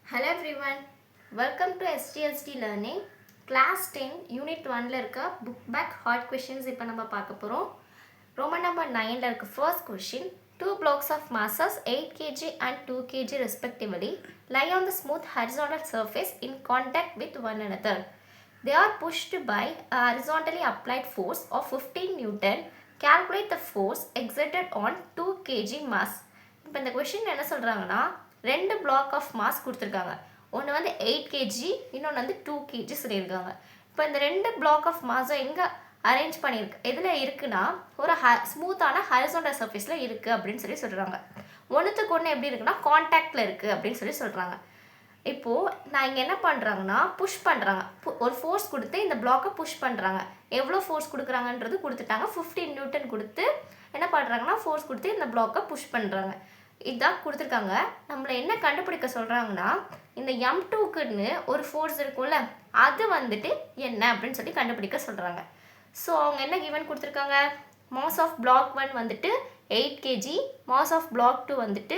Hello everyone, welcome to STST Learning Class 10 Unit 1ல இருக்க book back hard questions இப்போ நம்ம பார்க்க போகிறோம். Roman number 9ல இருக்க first question, two blocks of masses 8 kg and 2 kg respectively lie on the smooth horizontal surface in contact with one another. They are pushed by a horizontally applied force of 15 Newton. Calculate the force exerted on 2 kg mass. இப்போ இந்த question என்ன சொல்கிறாங்கன்னா ரெண்டு black of mass கொடுத்துருக்காங்க. ஒன்று வந்து 8 KG, இன்னொன்று வந்து 2 கேஜி சொல்லியிருக்காங்க. இப்போ இந்த ரெண்டு பிளாக் ஆஃப் மாஸை எங்கே அரேஞ்ச் பண்ணியிருக்கு, எதில் இருக்குன்னா ஒரு ஸ்மூத்தான ஹரிசாண்டல் சர்ஃபேஸில் இருக்குது அப்படின்னு சொல்கிறாங்க. ஒன்றுத்துக்கு ஒன்று எப்படி இருக்குன்னா கான்டாக்டில் இருக்குது அப்படின்னு சொல்கிறாங்க. இப்போது நான் இங்கே என்ன பண்ணுறாங்கன்னா புஷ் பண்ணுறாங்க, ஒரு ஃபோர்ஸ் கொடுத்து இந்த பிளாக்கை புஷ் பண்ணுறாங்க. எவ்வளோ ஃபோர்ஸ் கொடுக்குறாங்கன்றது கொடுத்துட்டாங்க. 15 நியூட்டன் கொடுத்து என்ன பண்ணுறாங்கன்னா ஃபோர்ஸ் கொடுத்து இந்த பிளாக்கை புஷ் பண்ணுறாங்க. இதுதான் கொடுத்துருக்காங்க. நம்மளை என்ன கண்டுபிடிக்க சொல்கிறாங்கன்னா இந்த M2க்குன்னு ஒரு ஃபோர்ஸ் இருக்கும்ல, அது வந்துட்டு என்ன அப்படின்னு சொல்லி கண்டுபிடிக்க சொல்கிறாங்க. ஸோ அவங்க என்ன கிவன் கொடுத்துருக்காங்க, மாஸ் ஆஃப் பிளாக் 1 வந்துட்டு 8 கேஜி, மாஸ் ஆஃப் பிளாக் 2 வந்துட்டு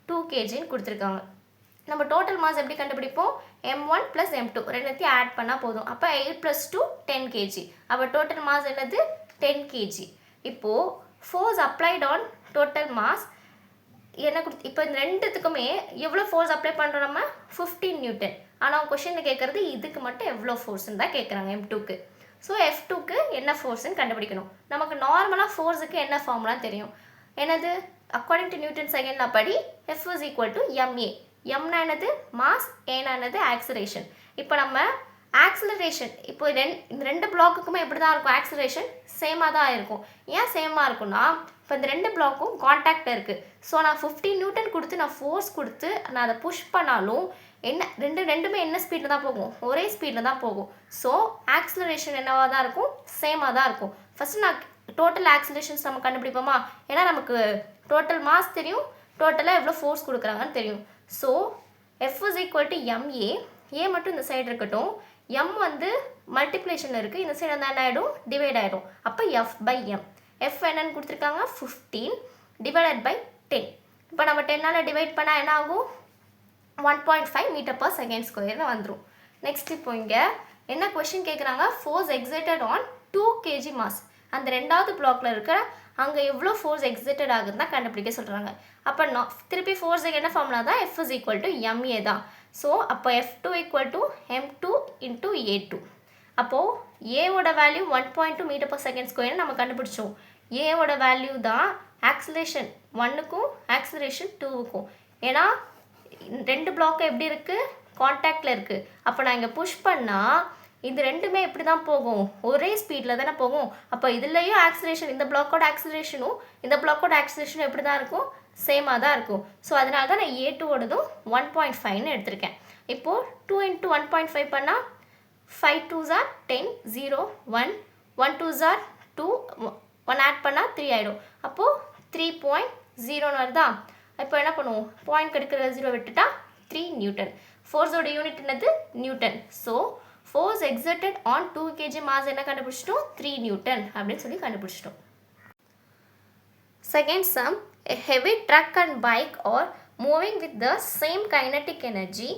2 கேஜின்னு கொடுத்துருக்காங்க. நம்ம டோட்டல் மாஸ் எப்படி கண்டுபிடிப்போம், M1 + M2 ரெண்டுத்தையும் ஆட் பண்ணால் போதும். அப்போ 8 + 2 10 கேஜி. அப்போ டோட்டல் மாஸ் என்னது 10 கேஜி. இப்போது force applied on total mass என்ன இப்போ இந்த ரெண்டுத்துக்குமே எவ்வளோ ஃபோர்ஸ் அப்ளை பண்ணுறோம் நம்ம 15 நியூட்டன். ஆனால் கொஷினில் கேட்குறது இதுக்கு மட்டும் எவ்வளோ ஃபோர்ஸ்ன்னு தான் கேட்குறாங்க M2க்கு. ஸோ F2க்கு என்ன ஃபோர்ஸ்ன்னு கண்டுபிடிக்கணும். நமக்கு நார்மலாக ஃபோர்ஸுக்கு என்ன ஃபார்முலா தெரியும், என்னது according to Newton second law படி F = ma. எம்னா என்னது மாஸ், ஏனா என்னது ஆக்சிலரேஷன். இப்போ நம்ம ஆக்சிலரேஷன் இப்போ இந்த ரெண்டு பிளாக்குக்குமே எப்படி தான் இருக்கும், ஆக்சிலரேஷன் சேமாக தான் இருக்கும். ஏன் சேமாக இருக்குன்னா இப்போ இந்த ரெண்டு பிளாக்கும் கான்டாக்ட் இருக்குது. ஸோ நான் 15 நியூட்டன் கொடுத்து நான் ஃபோர்ஸ் கொடுத்து நான் அதை புஷ் பண்ணாலும் ரெண்டுமே என்ன ஸ்பீடில் தான் போகும், ஒரே ஸ்பீடில் தான் போகும். ஸோ ஆக்சிலரேஷன் என்னவாக தான் இருக்கும், சேமாக தான் இருக்கும். ஃபஸ்ட்டு நான் டோட்டல் ஆக்சிலரேஷன்ஸ் நம்ம கண்டுபிடிப்போமா, ஏன்னா நமக்கு டோட்டல் மாஸ் தெரியும், டோட்டலாக எவ்வளோ ஃபோர்ஸ் கொடுக்குறாங்கன்னு தெரியும். So F = ma. ஏ மட்டும் இந்த சைடு இருக்கட்டும், M வந்து மல்டிப்ளேஷனில் இருக்குது, இந்த சைடு வந்து என்ன ஆகிடும், டிவைட் ஆகிடும். அப்போ F/m. F என்னன்னு கொடுத்துருக்காங்க 15 ÷ 10. இப்போ நம்ம 10ஆல் டிவைட் பண்ணால் என்ன ஆகும், 1.5 m/s² வந்துடும். நெக்ஸ்ட் இப்போ இங்கே என்ன கொஷின் கேட்குறாங்க, force exerted on 2 kg mass. அந்த ரெண்டாவது பிளாக்ல இருக்கிற அங்கே எவ்வளோ ஃபோர்ஸ் எக்ஸர்டட் ஆகுதுன்னு தான் கண்டுபிடிக்க சொல்கிறாங்க. அப்போ திருப்பி ஃபோர்ஸுக்கு என்ன ஃபார்முலா தான், F = ma தான். ஸோ அப்போ F2 = m2 × a2. அப்போது ஏவோட வேல்யூ 1.2 m/s² நம்ம கண்டுபிடிச்சோம். ஏவோட வேல்யூ தான் ஆக்சிலேஷன் 1க்கும் ஆக்சிலேஷன் 2க்கும். ஏன்னா ரெண்டு பிளாக் எப்படி இருக்குது, கான்டாக்டில் இருக்குது. அப்போ நான் இங்கே புஷ் பண்ணால் இது ரெண்டுமே எப்படி தான் போகும், ஒரே ஸ்பீடில் தானே போகும். அப்போ இதுலேயும் ஆக்சிலேஷன், இந்த பிளாக்கோட ஆக்சிலேஷனும் இந்த பிளாக்கோட ஆக்சிலேஷனும் எப்படி தான் இருக்கும், சேமாக தான் இருக்கும். ஸோ அதனால தான் நான் A2ஓடதும் 1.5ன்னு எடுத்திருக்கேன். இப்போது 2 × 1.5 பண்ணால் 5 2s are 10, 0 1 1 2s are 2, 1 add பண்ணால் 3 ஆகிடும். அப்போது 3.0 வருதா. இப்போ என்ன பண்ணுவோம், பாயிண்ட் கிடைக்கிற 0 விட்டுட்டா 3 நியூட்டன். ஃபோர்ஸோட யூனிட் என்னது, Newton. So force exerted on 2 kg mass என்ன கண்டுபிடிச்சிட்டோம், 3 நியூட்டன் அப்படின்னு சொல்லி கண்டுபிடிச்சிட்டோம். Second sum, a heavy truck and bike are moving with the same kinetic energy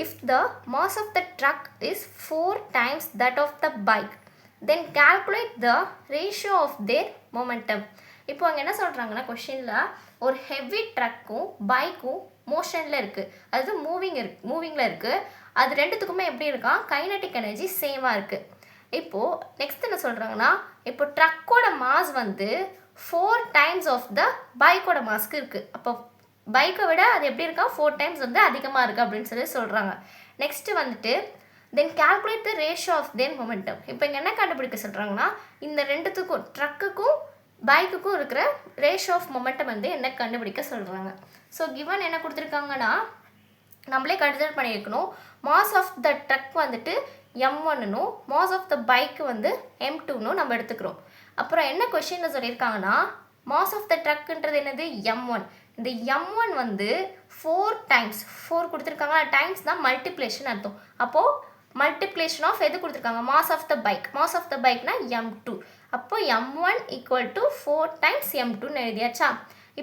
if the mass of the truck is 4 times that of the bike. Then calculate the ratio of their momentum. இப்போ அங்கே என்ன சொல்கிறாங்கன்னா கொஷினில் ஒரு heavy ட்ரக்கும் பைக்கும் மோஷனில் இருக்குது, அது மூவிங்கில் இருக்குது. அது ரெண்டுத்துக்குமே எப்படி இருக்கான், கைனட்டிக் எனர்ஜி சேமாக இருக்குது. இப்போது நெக்ஸ்ட் என்ன சொல்கிறாங்கன்னா, இப்போ ட்ரக்கோட மாஸ் வந்து 4 times ஆஃப் த பைக்கோட மாஸ்க்கு இருக்குது. அப்போ பைக்கை விட அது எப்படி இருக்கா, 4 times வந்து அதிகமாக இருக்குது அப்படின்னு சொல்கிறாங்க. நெக்ஸ்ட்டு வந்துட்டு then calculate the ratio of their momentum. இப்போ இங்கே என்ன கண்டுபிடிக்க சொல்கிறாங்கன்னா, இந்த ரெண்டுத்துக்கும் ட்ரக்குக்கும் பைக்குக்கும் இருக்கிற ரேஷியோ ஆஃப் மொமெண்டம் வந்து என்ன கண்டுபிடிக்க சொல்கிறாங்க. ஸோ கிவன் என்ன கொடுத்துருக்காங்கன்னா நம்மளே கன்சிடர் பண்ணியிருக்கணும், மாஸ் ஆஃப் த ட்ரக் வந்துட்டு M1னும் மாஸ் ஆஃப் த பைக்கு வந்து M2னும் நம்ம எடுத்துக்கிறோம். அப்புறம் என்ன கொஷினில் சொல்லியிருக்காங்கன்னா மாஸ் ஆஃப் த ட்ரக்குன்றது என்னது M1. இந்த M1 வந்து 4 times 4 கொடுத்துருக்காங்க, டைம்ஸ் தான் மல்டிப்ளேஷன் அர்த்தம். அப்போது மல்டிப்ளேஷன் ஆஃப் எது கொடுத்துருக்காங்க, mass of the bike. Mass of the பைக்னா M2. அப்போ M1 = 4 times M2ன்னு எழுதியாச்சா.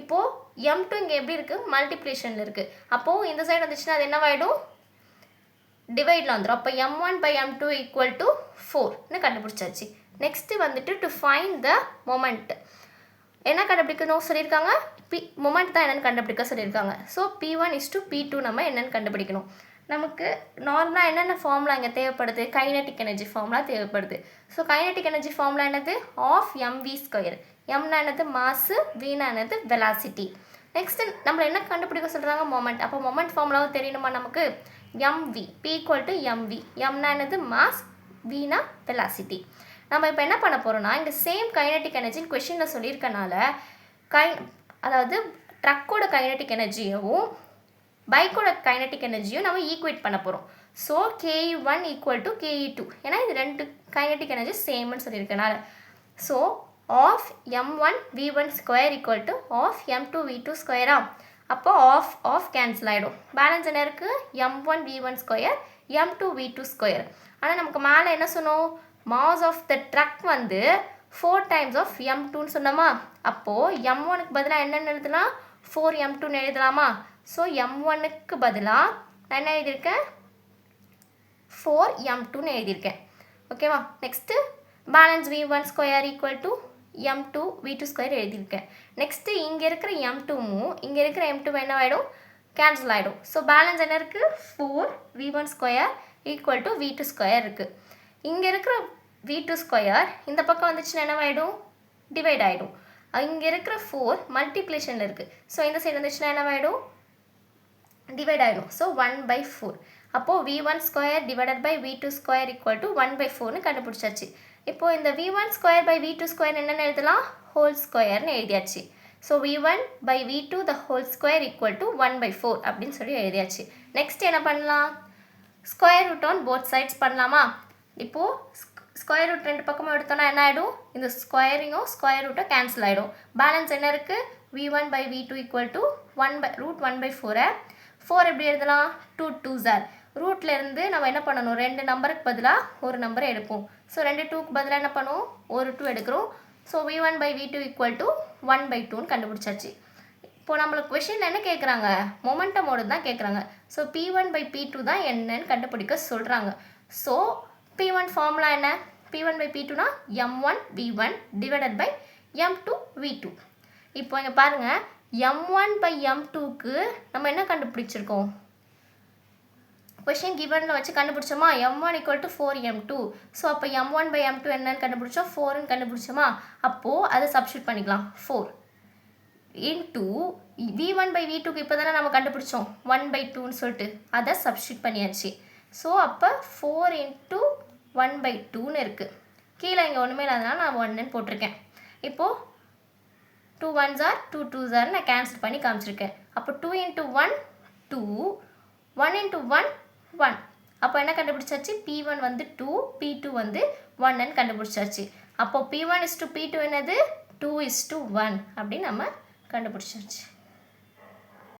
இப்போது M2 இங்கே எப்படி இருக்குது, மல்டிப்ளேஷனில் இருக்குது. அப்போது இந்த சைடு வந்துச்சுன்னா அது என்னவாயிடும், டிவைடில் வந்துடும். அப்போ m1 by m2 equal to 4ன்னு கண்டுபிடிச்சாச்சு. நெக்ஸ்ட்டு வந்துட்டு டு ஃபைண்ட் த மொமெண்ட் என்ன கண்டுபிடிக்கணும் சொல்லியிருக்காங்க, மொமெண்ட் தான் என்னென்னு கண்டுபிடிக்க சொல்லியிருக்காங்க. So P1 is to P2 நம்ம என்னென்னு கண்டுபிடிக்கணும். நமக்கு நார்மலாக என்னென்ன ஃபார்முலா இங்கே தேவைப்படுது, கைனட்டிக் எனர்ஜி ஃபார்முலா தேவைப்படுது. ஸோ கைனட்டிக் எனர்ஜி ஃபார்முலா என்னது, ஆஃப் mv². எம்னா என்னது மாசு, வீணா என்னது வெலாசிட்டி. நெக்ஸ்ட்டு நம்மளை என்ன கண்டுபிடிக்க சொல்கிறாங்க, மொமெண்ட். அப்போ மொமெண்ட் ஃபார்முலாவும் தெரியணுமா நமக்கு, mv p equal to mv. எம்னா என்னது மாஸ், வீணா வெலாசிட்டி. நம்ம இப்போ என்ன பண்ண போகிறோம்னா, இந்த சேம் கைனட்டிக் எனர்ஜின்னு கொஷினில் சொல்லியிருக்கனால அதாவது ட்ரக்கோட கைனட்டிக் எனர்ஜியும் பைக்கோட கைனட்டிக் எனர்ஜியும் நம்ம ஈக்குவேட் பண்ண போகிறோம். So KE1 equal to KE2, ஏன்னா இது ரெண்டு கைனட்டிக் எனர்ஜி சேம்னு சொல்லியிருக்கனால. So half m1 v1² equal to half m2 v2². அப்போ ஆஃப் கேன்சல் ஆகிடும். பேலன்ஸ் என்ன இருக்குது, m1 v1², m2 v2². ஆனால் நமக்கு மேலே என்ன சொன்னோம், மாஸ் ஆஃப் த ட்ரக் வந்து 4 times ஆஃப் m2ன்னு சொன்னோமா. அப்போது m1க்கு பதிலாக என்னென்னு எழுதலாம், 4m2ன்னு எழுதலாமா. ஸோ m1க்கு பதிலாக நான் என்ன எழுதியிருக்கேன், 4m2ன்னு எழுதியிருக்கேன். ஓகேவா. Next balance v1² equal to m2 v2² எழுதியிருக்கேன். நெக்ஸ்ட்டு இங்கே இருக்கிற m2வும் இங்கே இருக்கிற m2 என்ன ஆகிடும், கேன்சல் ஆகிடும். ஸோ பேலன்ஸ் என்ன இருக்குது, 4v1² equal to v2² இருக்குது. இங்கே இருக்கிற v2² இந்த பக்கம் வந்துச்சுன்னா என்ன ஆகிடும், டிவைட் ஆகிடும். இங்கே இருக்கிற 4 மல்டிப்ளிகேஷனில் இருக்குது. ஸோ இந்த சைடு வந்துச்சுன்னா என்ன ஆகிடும், டிவைட் ஆகிடும். ஸோ 1/4. அப்போது v1² divided by v2² equal to 1/4ன்னு கண்டுபிடிச்சாச்சு. இப்போது இந்த v1² by v2² என்னென்னு எழுதலாம், ஹோல் ஸ்கொயர்னு எழுதியாச்சு. So v1 by v2 the whole square equal to 1/4 அப்படின்னு சொல்லி எழுதியாச்சு. நெக்ஸ்ட் என்ன பண்ணலாம், square root on both sides பண்ணலாமா. இப்போது ஸ்கொயர் ரூட் ரெண்டு பக்கமும் எடுத்தோன்னா என்ன ஆகிடும், இந்த ஸ்கொயரிங்கும் ஸ்கொயர் ரூட்டை கேன்சல் ஆகிடும். பேலன்ஸ் என்ன இருக்குது, v1 by v2 equal to √1/4. 4 எப்படி எழுதலாம், 2 2s are. ரூட்லேருந்து நம்ம என்ன பண்ணணும், ரெண்டு நம்பருக்கு பதிலாக ஒரு நம்பரை எடுப்போம். ஸோ 2 2க்கு பதிலாக என்ன பண்ணுவோம், ஒரு 2 எடுக்கிறோம். So v1 by v2 equal to 1/2ன்னு கண்டுபிடிச்சாச்சு. இப்போது நம்மளுக்கு கொஷினில் என்ன கேட்குறாங்க, மொமெண்டமோடு தான் கேட்குறாங்க. ஸோ P1 by P2 தான் என்னன்னு கண்டுபிடிக்க சொல்கிறாங்க. ஸோ P1 ஃபார்முலா என்ன, P1 by P2னா m1 v1 divided by m2 v2. இப்போ இங்கே பாருங்கள், m1 by m2க்கு நம்ம என்ன கண்டுபிடிச்சிருக்கோம், கொஷின் கிவனில் வச்சு கண்டுபிடிச்சோமா, m1 equal to 4m2. So அப்போ m1 by m2 என்னன்னு கண்டுபிடிச்சோம், 4ன்னு கண்டுபிடிச்சோமா. அப்போது அதை சப்ஸ்டியூட் பண்ணிக்கலாம், 4 இன்டூ v1 by v2க்கு இப்போ தானே நம்ம கண்டுபிடிச்சோம் 1/2ன்னு சொல்லிட்டு, அதை சப்ஸ்டியூட் பண்ணியாச்சு. ஸோ அப்போ 4 into 1/2ன்னு இருக்குது. கீழே இங்கே ஒன்றுமே இல்லாதனால நான் 1ன்னு போட்டிருக்கேன். இப்போது 2 1s are 2 2s are நான் கேன்சல் பண்ணி காமிச்சிருக்கேன். அப்போ 2 into 1 2, 1 into 1 1. அப்போ என்ன கண்டுபிடிச்சாச்சு, P1 வந்து 2, P2 வந்து 1ன்னு கண்டுபிடிச்சாச்சு. அப்போ P1 is to P2 என்னது, 2 is to 1 அப்படின்னு நம்ம கண்டுபிடிச்சாச்சு.